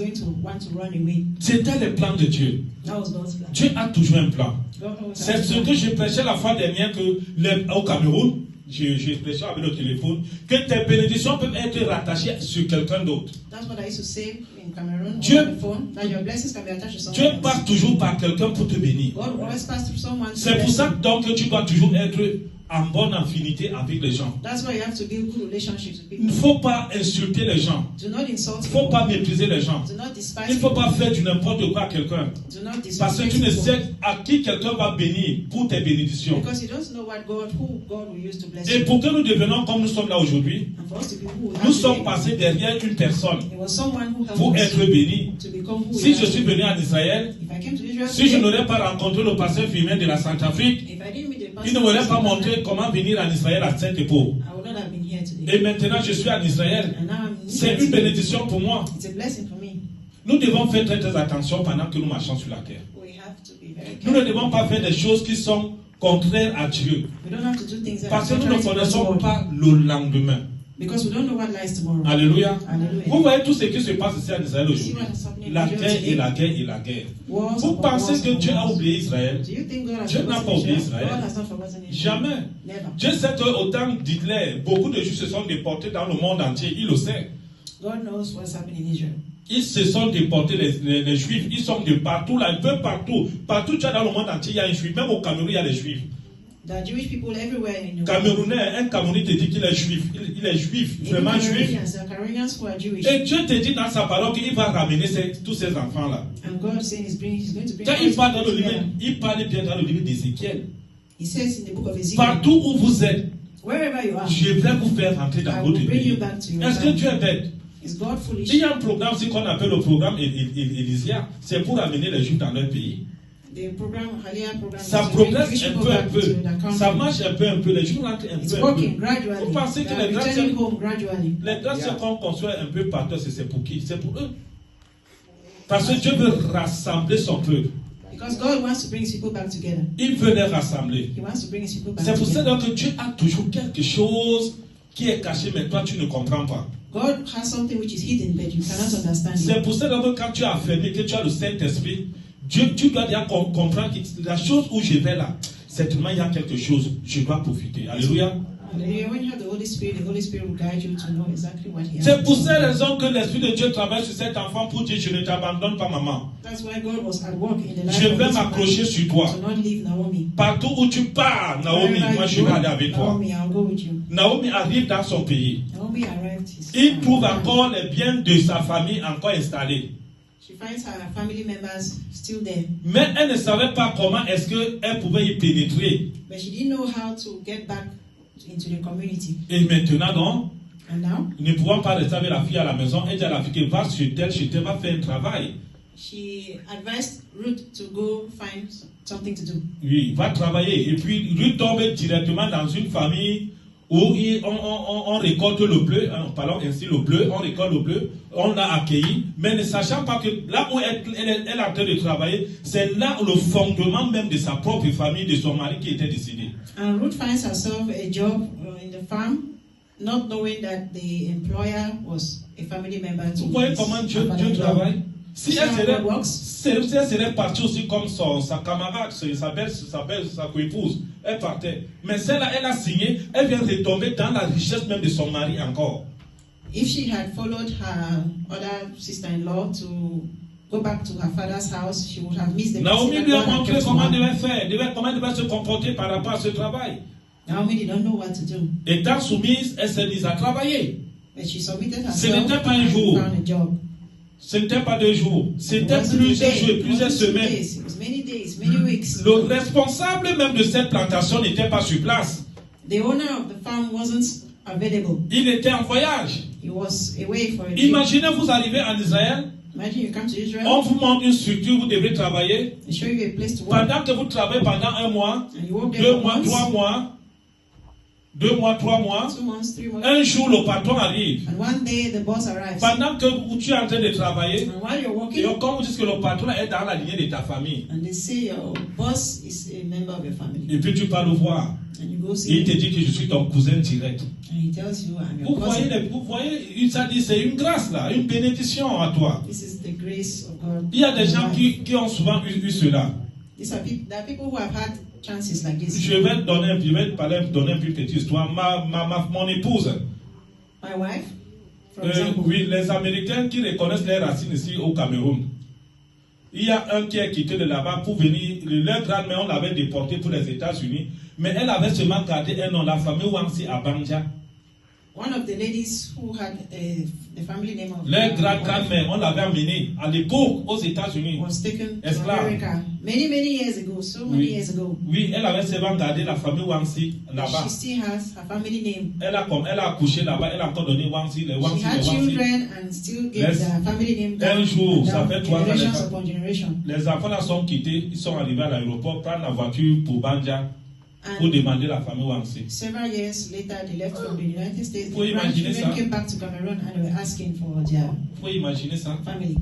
going to want to run away. C'était le plan de Dieu. That was God's plan. Dieu a toujours un plan. God always C'est has ce a que plan. je prêchais la fois dernière au Cameroun. J'ai prêché avec le téléphone que tes bénédictions peuvent être rattachées sur quelqu'un d'autre. That's what I used to say in Cameroon Dieu- on the phone, that your blessings can be attached to Dieu someone else. passe toujours par quelqu'un pour te bénir. God will always pass through someone. to C'est pour bless ça you. donc que tu dois toujours être en bonne affinité avec les gens. That's why you have to build good relationships with Il ne people. faut pas insulter les gens. Do not insult Il ne faut people. pas mépriser les gens. Do not despise Il ne faut people. pas faire du n'importe quoi à quelqu'un. Do not Parce que disrespect tu ne people. sais à qui quelqu'un va bénir pour tes bénédictions. Because you don't know who God will use to bless Et you. pour que nous devenions comme nous sommes là aujourd'hui, And for us to be who we nous are sommes today, passés derrière une personne it was someone who pour helped être us béni. to become who Si we je are suis today. venu en Israël, If I came to Israel si je today, n'aurais pas rencontré le pasteur Firmin de la Centrafrique, if I didn't meet the il pastor, ne m'aurait pas montré comment venir en Israël à Saint-Épau. I would not have been here today. Et maintenant, je suis en Israël. And now I'm in C'est Israel une today. bénédiction pour moi. It's a blessing for me. Nous devons faire très très attention pendant que nous marchons sur la terre. We have to be very Nous ne careful. devons pas faire des choses qui sont contraires à Dieu. We don't have to do things that Parce que are nous ne contrary to God's connaissons word. pas le lendemain. Because we don't know what lies tomorrow. Alléluia. Hallelujah. Vous voyez tout ce qui se passe ici en Israël You see aujourd'hui. what is happening in La Israel guerre et today? la guerre et la guerre. Wars Vous upon pensez wars que upon Dieu a wars. oublié Israël? Do you think God has Dieu n'a forgotten pas oublié Israel? Israël. God has not forgotten Israel. Jamais. Never. Dieu sait qu'au temps d'Hitler, beaucoup de Juifs se sont déportés dans le monde entier. Il le sait. God knows what's happening in Israel. Ils se sont déportés, les Juifs. Ils sont de partout, là, un peu partout. Partout tu as dans le monde entier, il y a un Juif. Même au Cameroun, il y a des Juifs. There are Jewish people everywhere in the world. Camerounais, un Camerounais te dit qu'il est juif. Il est juif, Even vraiment juif. Cameroonians, there are Cameroonians who are Jewish. Et Dieu te dit dans sa parole qu'il va ramener tous ces enfants-là. And God is saying he's going to bring Quand all il these parle dans people le livre, together. il parle bien dans le livre d'Ézéchiel. He says in the book of Ezekiel, Partout où vous êtes, wherever you are, je vais vous faire rentrer dans I votre will bring you pays. back to your Est-ce que family. Dieu est bête? Is God foolish? Il y a un programme aussi qu'on appelle le programme Élysia. C'est pour amener les Juifs dans leur pays. The program, Halia program, Ça is to bring progresse Jewish un people peu, un back peu. to their country. Ça marche un peu. Les Juifs rentrent un It's peu, working un peu. gradually. Vous pensez que They are les returning gratte-ciels home gradually. les gratte-ciels qu'on construit un peu partout, c'est pour qui? C'est pour eux. Parce que Dieu veut rassembler son peuple. Because God wants to bring his people back together. Il veut les rassembler. He wants to bring his people back C'est pour ça together. donc que Dieu a toujours quelque chose qui est caché, mais toi tu ne comprends pas. God has something which is hidden, but you cannot understand C'est it. pour ça donc que quand tu as affirmé que tu as le Saint-Esprit, tu dois déjà comprendre que la chose où je vais là, certainement il y a quelque chose, je dois profiter. Alléluia. Hallelujah. When you have the Holy Spirit will guide you to know exactly what he has. C'est pour cette raison que l'Esprit de Dieu travaille sur cet enfant pour dire, je ne t'abandonne pas, maman. That's why God was at work in the life Je of vais this m'accrocher man sur toi. to not leave Naomi. Partout où tu pars, Naomi, Wherever moi you je vais go, aller avec toi. Naomi, I'll go with you. Naomi arrive dans son pays. Naomi arrived. Il trouve encore les biens de sa famille encore installés. She finds her family members still there. Mais elle ne savait pas comment est-ce qu'elle pouvait y pénétrer. But she didn't know how to get back into the community. Et maintenant, donc, And now, nous ne pouvons pas rester avec la fille à la maison. Elle dit à la fille que va chez elle, va faire un travail. she advised Ruth to go find something to do. Oui, va travailler. Et puis, Ruth tombe directement dans une famille où on récolte le bleu, parlons ainsi le bleu, on récolte le bleu, on l'a accueilli, mais ne sachant pas que là où elle est en train de travailler, c'est là où le fondement même de sa propre famille, de son mari qui était décédé. And Ruth finds herself a job in the farm, not knowing that the employer was a family member to Vous voyez his comment Dieu father-in-law. travaille? Si elle See serait partie aussi comme sa camarade, sa coépouse, elle partait. Mais celle-là, elle a signé, elle vient retomber dans la richesse même de son mari encore. If she had followed her other sister-in-law to go back to her father's house, she would have missed the Naomi blessing lui a that God had montré kept comment for elle her. devait faire, comment elle devait se comporter par rapport à ce travail. Naomi did not know what to do, Étant soumise, elle s'est mise à travailler. but she submitted Ce herself n'était pas un and jour. found a job. Ce n'était pas 2 jours, It c'était wasn't plusieurs a day, jours et it plusieurs wasn't 2 semaines. days, it was many days, many weeks. Le responsable même de cette plantation n'était pas sur place. The owner of the farm wasn't available. Il était en voyage. He was away for a trip. Imaginez, vous arrivez en Israël, Imagine you come to Israel, on vous montre une structure, vous devrez travailler. they show you a place to work, Pendant que vous travaillez pendant 1 mois, and you work there 2 for mois, months, 3 mois, 2 mois, 3 mois. 2 months, 3 months. Un jour, le patron arrive. And one day the boss arrives. Pendant que tu es en train de travailler, And while you're et working, comme vous dites que le patron est dans la lignée de ta famille, and they say your boss is a member of your family. et puis tu pars le voir, And you go et see il te him, dit que je suis ton cousin direct. and he tells you, I'm your cousin. Vous voyez, ça dit, c'est une grâce là, une bénédiction à toi. This is the grace of God. Il y a des gens in life. qui ont souvent eu cela. There are people who have had chances like this. Je vais te donner une petite histoire. Mon épouse, My wife, for example, oui, les Américains qui reconnaissent les racines ici au Cameroun. Il y a un qui est quitté de là-bas pour venir. Leur grand-mère, on l'avait déporté pour les États-Unis. Mais elle avait seulement gardé un nom, la famille Wangsi à Banja. one of the ladies who had the family name of Leur grand-mère, on l'avait amené à l'époque aux États-Unis. was taken to Esclave. America many years ago, so many years ago. Oui, elle avait seulement gardé la famille Wangsi là-bas. She still has her family name. Elle a accouché là-bas, elle a encore donné Wangsi, les She Wangsi, had les Wangsi. children and still gave the family name Un down, jour, ça fait 3 ans. generations upon generation. Les enfants là sont quittés, ils sont arrivés à l'aéroport, prendre la voiture pour Banja, pour And demander la famille Wangsi. several years later, they left from the United States. Vous pouvez The imaginer grandchildren ça? came back to Cameroon and were asking for their Vous pouvez imaginer ça? family.